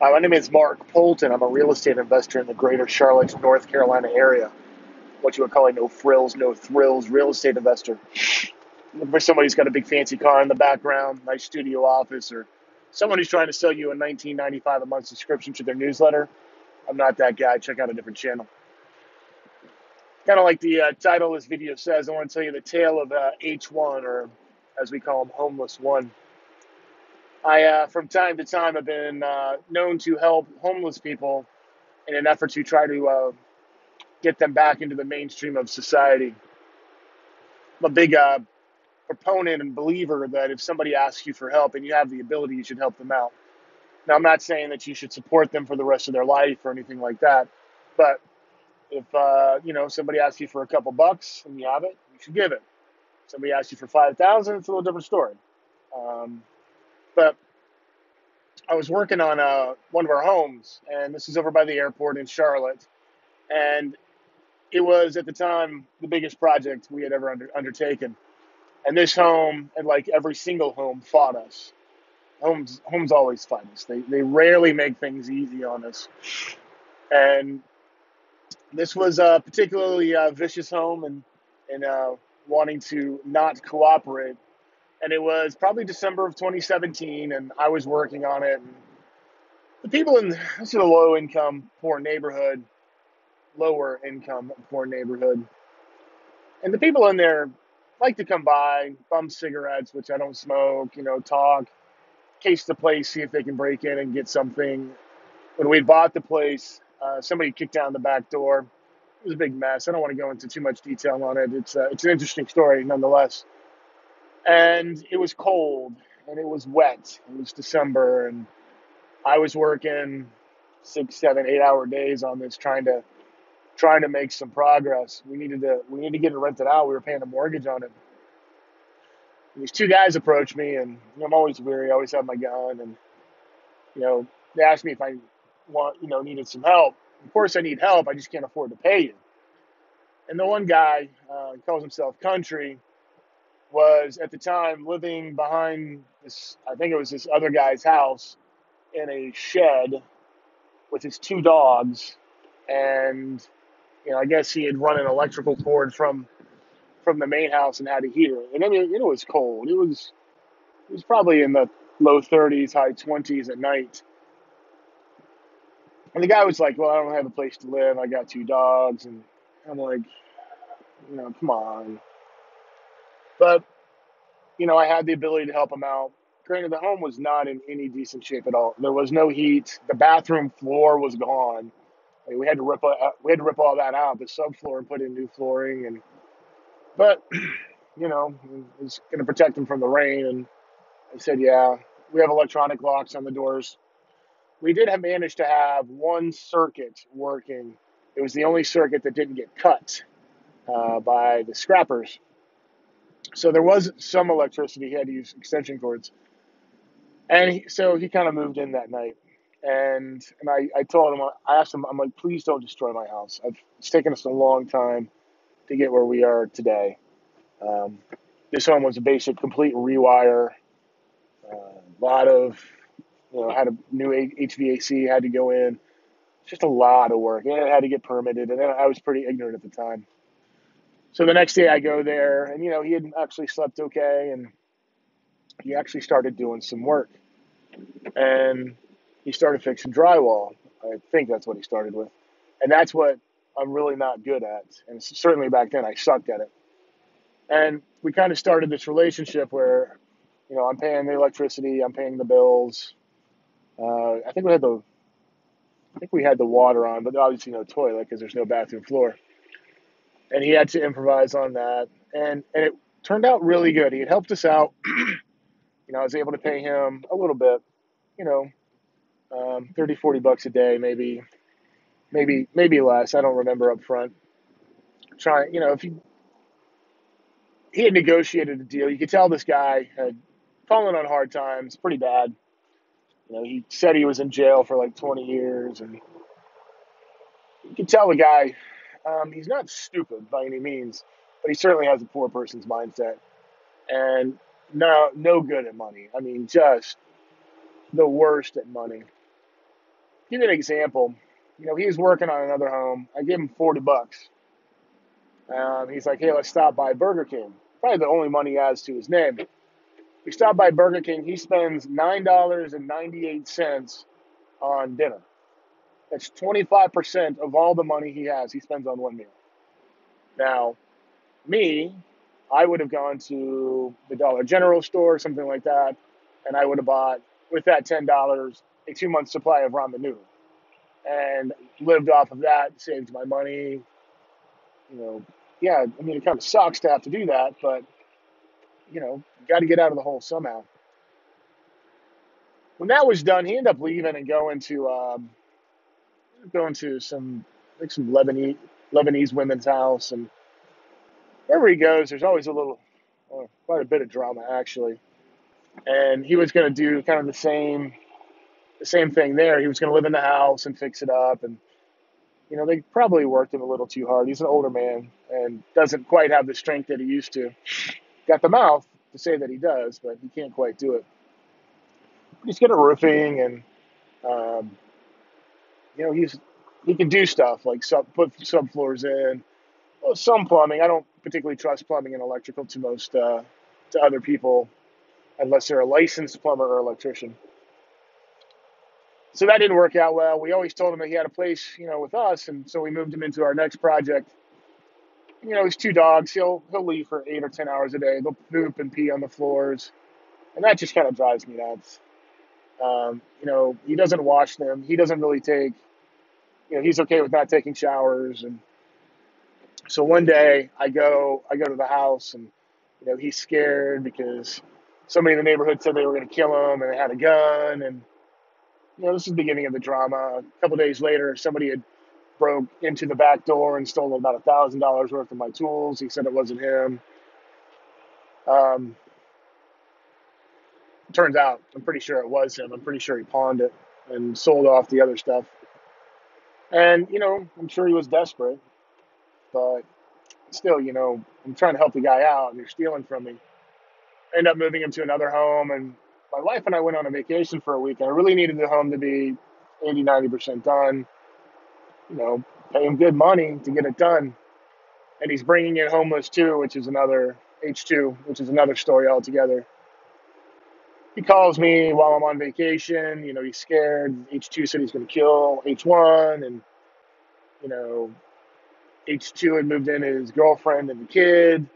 My name is Mark Polton. I'm a real estate investor in the greater Charlotte, North Carolina area. What you would call a no frills, no thrills real estate investor. Looking for somebody who's got a big fancy car in the background, nice studio office, or someone who's trying to sell you a $19.95 a month subscription to their newsletter. I'm not that guy. Check out a different channel. Kind of like the title of this video says, I want to tell you the tale of H1, or as we call him, Homeless One. From time to time, have been known to help homeless people in an effort to try to get them back into the mainstream of society. I'm a big proponent and believer that if somebody asks you for help and you have the ability, you should help them out. Now, I'm not saying that you should support them for the rest of their life or anything like that, but if somebody asks you for a couple bucks and you have it, you should give it. Somebody asks you for 5,000, it's a little different story. But I was working on one of our homes, and this is over by the airport in Charlotte, and it was at the time the biggest project we had ever undertaken. And this home, and like every single home, fought us. Homes always fight us. They rarely make things easy on us. And this was a particularly vicious home and wanting to not cooperate. And it was probably December of 2017, and I was working on it. And the people in this is a lower income, poor neighborhood. And the people in there like to come by, bum cigarettes, which I don't smoke, talk, case the place, see if they can break in and get something. When we bought the place, somebody kicked down the back door. It was a big mess. I don't want to go into too much detail on it. It's an interesting story nonetheless. And it was cold and it was wet. It was December, and I was working 6, 7, 8 hour days on this, trying to make some progress. We needed to get it rented out. We were paying a mortgage on it. And these two guys approached me, and I'm always weary. I always have my gun, and they asked me if I needed some help. Of course, I need help. I just can't afford to pay you. And the one guy, calls himself Country, was at the time living behind this. I think it was this other guy's house in a shed with his two dogs, and I guess he had run an electrical cord from the main house and had a heater. And I mean, it was cold. It was probably in the low 30s, high 20s at night. And the guy was like, "Well, I don't have a place to live. I got two dogs." And I'm like, come on. But I had the ability to help him out. Granted, the home was not in any decent shape at all. There was no heat. The bathroom floor was gone. I mean, we had to rip all that out, the subfloor, and put in new flooring. But I was going to protect them from the rain. And I said, yeah, we have electronic locks on the doors. We did have managed to have one circuit working. It was the only circuit that didn't get cut by the scrappers. So there was some electricity. He had to use extension cords. And so he kind of moved in that night. And I told him, I asked him, I'm like, please don't destroy my house. It's taken us a long time to get where we are today. Um, this home was a basic, complete rewire. A lot of, had a new HVAC, had to go in. Just a lot of work. And it had to get permitted. And I was pretty ignorant at the time. So the next day I go there, and, he had actually slept okay. And he actually started doing some work. And he started fixing drywall. I think that's what he started with. And that's what I'm really not good at. And certainly back then I sucked at it. And we kind of started this relationship where, I'm paying the electricity, I'm paying the bills. I think we had the water on, but obviously no toilet because there's no bathroom floor. And he had to improvise on that, and it turned out really good. He had helped us out. I was able to pay him a little bit, you know, 30, 40 bucks a day, maybe less. I don't remember up front. If he had negotiated a deal, you could tell this guy had fallen on hard times pretty bad. He said he was in jail for like 20 years, and you can tell the guy, he's not stupid by any means, but he certainly has a poor person's mindset, and no good at money. I mean, just the worst at money. Give you an example. He was working on another home. I gave him $40. He's like, hey, let's stop by Burger King. Probably the only money he has to his name. We stop by Burger King. He spends $9.98 on dinner. That's 25% of all the money he has. He spends on one meal. Now, me, I would have gone to the Dollar General store, something like that, and I would have bought, with that $10, a 2 month supply of ramen noodle and lived off of that, saved my money. You know, yeah, I mean, it kind of sucks to have to do that, but, got to get out of the hole somehow. When that was done, he ended up leaving and going to some, I think, some Lebanese women's house, and wherever he goes, there's always quite a bit of drama actually. And he was going to do kind of the same thing there. He was going to live in the house and fix it up, and they probably worked him a little too hard. He's an older man and doesn't quite have the strength that he used to. Got the mouth to say that he does, but he can't quite do it. He's good at roofing, and um, he can do stuff like put subfloors in. Well, some plumbing. I don't particularly trust plumbing and electrical to other people unless they're a licensed plumber or electrician. So that didn't work out well. We always told him that he had a place, with us, and so we moved him into our next project. He's two dogs. He'll leave for 8 or 10 hours a day. They'll poop and pee on the floors, and that just kind of drives me nuts. He doesn't wash them. He doesn't really take. He's okay with not taking showers, and so one day I go to the house, and he's scared because somebody in the neighborhood said they were going to kill him, and they had a gun, and this is the beginning of the drama. A couple days later, somebody had broke into the back door and stole about $1,000 worth of my tools. He said it wasn't him. Um, Turns out, I'm pretty sure it was him. I'm pretty sure he pawned it and sold off the other stuff. And I'm sure he was desperate, but still, I'm trying to help the guy out, and you're stealing from me. I end up moving him to another home, and my wife and I went on a vacation for a week, and I really needed the home to be 80, 90% done. Pay him good money to get it done. And he's bringing in homeless too, which is another H2, which is another story altogether. He calls me while I'm on vacation. He's scared. H2 said he's going to kill H1, and you know, H2 had moved in his girlfriend and the kid.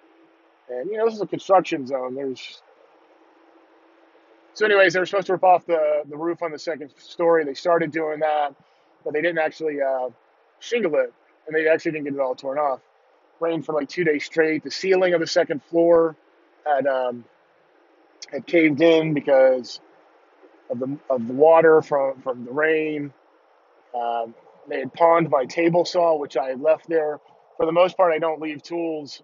And this is a construction zone. Anyways, they were supposed to rip off the roof on the second story. They started doing that, but they didn't actually shingle it, and they actually didn't get it all torn off. Rained for like 2 days straight. The ceiling of the second floor had had caved in because of the water from the rain. Um, they had pawned my table saw, which I had left there. For the most part, I don't leave tools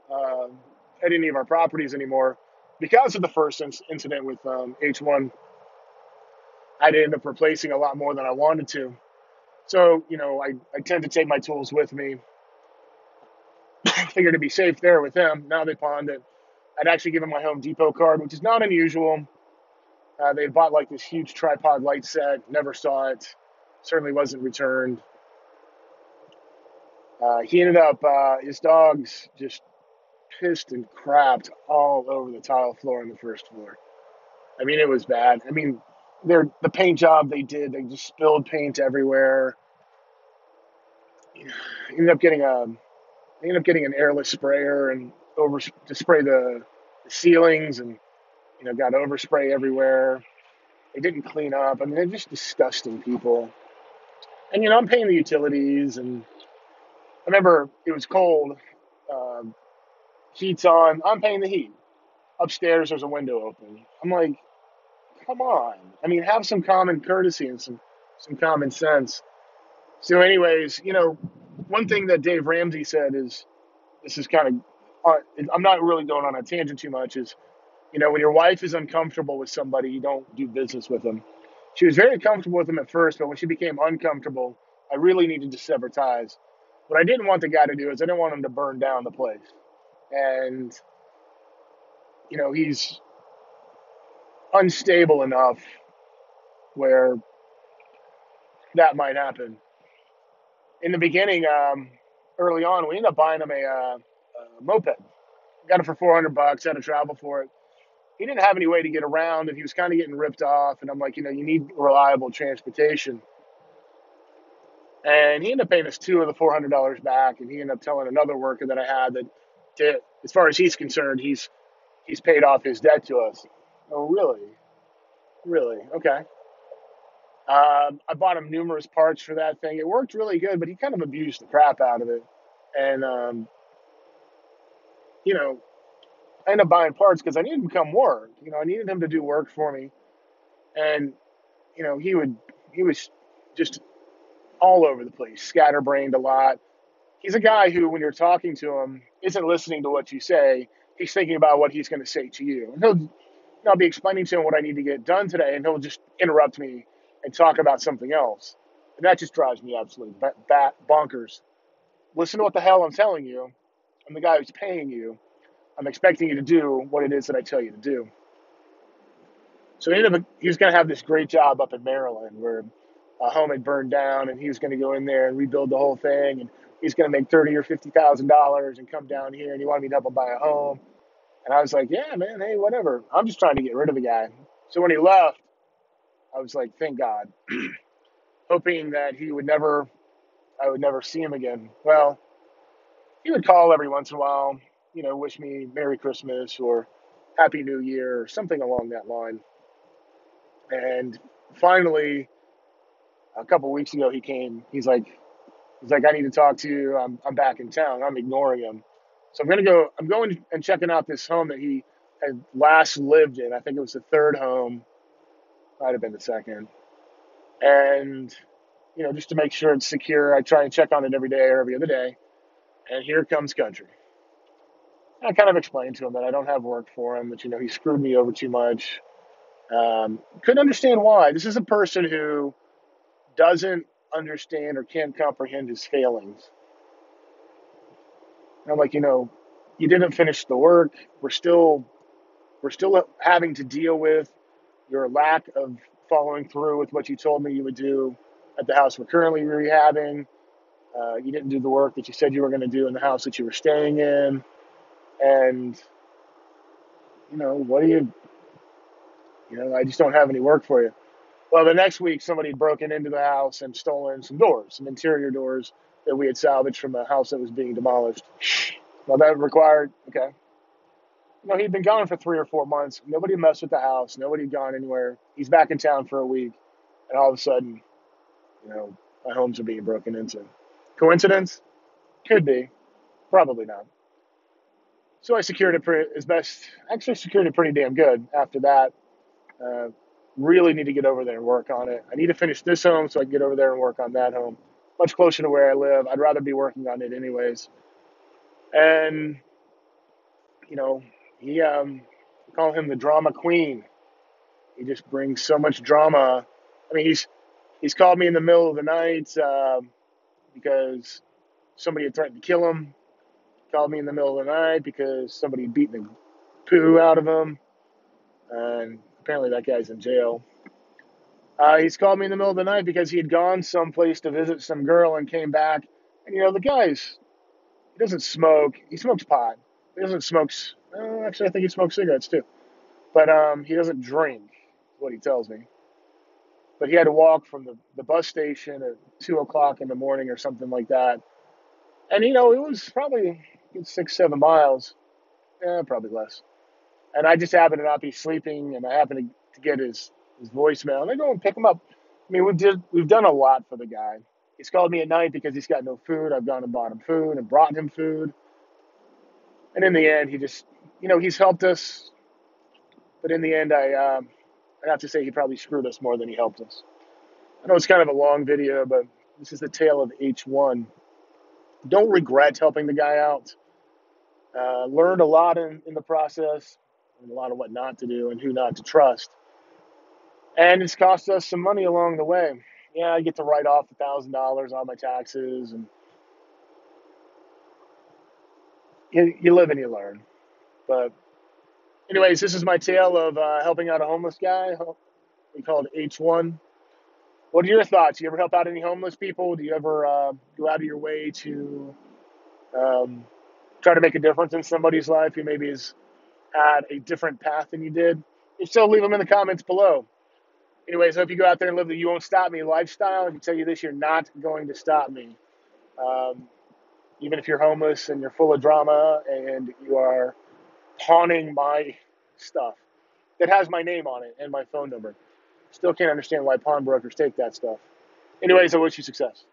at any of our properties anymore. Because of the first incident with H1, I would end up replacing a lot more than I wanted to. So, I tend to take my tools with me. Figured to be safe there with them. Now they pawned it. I'd actually given my Home Depot card, which is not unusual. They bought like this huge tripod light set. Never saw it. Certainly wasn't returned. He ended up, his dogs just pissed and crapped all over the tile floor on the first floor. I mean, it was bad. I mean, the paint job they did, they just spilled paint everywhere. Ended up getting a, ended up getting an airless sprayer and over to spray the ceilings, and got overspray everywhere. They didn't clean up. I mean, they're just disgusting people. And I'm paying the utilities, and I remember it was cold. Um, Heat's on. I'm paying the heat. Upstairs, there's a window open. I'm like, come on. I mean, have some common courtesy and some common sense. So, anyways, one thing that Dave Ramsey said is, this is kind of, I'm not really going on a tangent too much, is, when your wife is uncomfortable with somebody, you don't do business with them. She was very comfortable with him at first, but when she became uncomfortable, I really needed to sever ties. What I didn't want the guy to do is I didn't want him to burn down the place. And, he's unstable enough where that might happen. In the beginning, early on, we ended up buying him a moped. Got it for $400. Had to travel for it. He didn't have any way to get around, and he was kind of getting ripped off. And I'm like, you need reliable transportation. And he ended up paying us two of the $400 back, and he ended up telling another worker that I had that, as far as he's concerned, he's paid off his debt to us. Oh, really? Really? Okay. I bought him numerous parts for that thing. It worked really good, but he kind of abused the crap out of it. And you know, I ended up buying parts because I needed him to come work. I needed him to do work for me, and he was just all over the place, scatterbrained a lot. He's a guy who, when you're talking to him, isn't listening to what you say. He's thinking about what he's going to say to you. And I'll be explaining to him what I need to get done today, and he'll just interrupt me and talk about something else. And that just drives me absolutely bonkers. Listen to what the hell I'm telling you. I'm the guy who's paying you. I'm expecting you to do what it is that I tell you to do. So he was going to have this great job up in Maryland where a home had burned down, and he was going to go in there and rebuild the whole thing, and he's going to make $30,000 or $50,000 and come down here, and he wanted me to help him buy a home. And I was like, yeah, man, hey, whatever. I'm just trying to get rid of the guy. So when he left, I was like, thank God, hoping that I would never see him again. Well, he would call every once in a while, wish me Merry Christmas or Happy New Year or something along that line. And finally, a couple of weeks ago, he came. He's like, I need to talk to you. I'm back in town. I'm ignoring him. So I'm going and checking out this home that he had last lived in. I think it was the third home, might have been the second. And, just to make sure it's secure, I try and check on it every day or every other day. And here comes country. I kind of explained to him that I don't have work for him, that, he screwed me over too much. Couldn't understand why. This is a person who doesn't understand or can't comprehend his failings. And I'm like, you didn't finish the work. We're still having to deal with your lack of following through with what you told me you would do at the house we're currently rehabbing. You didn't do the work that you said you were going to do in the house that you were staying in. And, what do I just don't have any work for you. Well, the next week, somebody had broken into the house and stolen some doors, some interior doors that we had salvaged from a house that was being demolished. Well, that required, okay. He'd been gone for 3 or 4 months. Nobody messed with the house. Nobody had gone anywhere. He's back in town for a week. And all of a sudden, my homes are being broken into. Coincidence? Could be. Probably not. So I secured it as best. Actually, secured it pretty damn good after that. Uh, really need to get over there and work on it. I need to finish this home so I can get over there and work on that home. Much closer to where I live. I'd rather be working on it anyways. And, he, we call him the drama queen. He just brings so much drama. I mean, he's called me in the middle of the night because somebody had threatened to kill him. Called me in the middle of the night because somebody had beaten the poo out of him. And apparently that guy's in jail. He's called me in the middle of the night because he had gone someplace to visit some girl and came back. And, he doesn't smoke. He smokes pot. He doesn't smoke. Actually, I think he smokes cigarettes too. But he doesn't drink, is what he tells me. But he had to walk from the bus station at 2 o'clock in the morning or something like that. And, it was probably 6, 7 miles. Probably less. And I just happened to not be sleeping, and I happened to get his voicemail. And I go and pick him up. I mean, we've done a lot for the guy. He's called me at night because he's got no food. I've gone and bought him food and brought him food. And in the end, he just, he's helped us. But in the end, I have to say he probably screwed us more than he helped us. I know it's kind of a long video, but this is the tale of H1. Don't regret helping the guy out. Learned a lot in the process, and a lot of what not to do and who not to trust. And it's cost us some money along the way. Yeah, I get to write off $1,000 on my taxes, and you live and you learn. But anyways, this is my tale of helping out a homeless guy. We call it H1. What are your thoughts? Do you ever help out any homeless people? Do you ever go out of your way to um, try to make a difference in somebody's life who maybe is at a different path than you did? If so, leave them in the comments below. Anyways, I hope you go out there and live the "you won't stop me" lifestyle. I can tell you this: you're not going to stop me. Um, Even if you're homeless and you're full of drama and you are pawning my stuff that has my name on it and my phone number, still can't understand why pawnbrokers take that stuff. Anyways, I wish you success.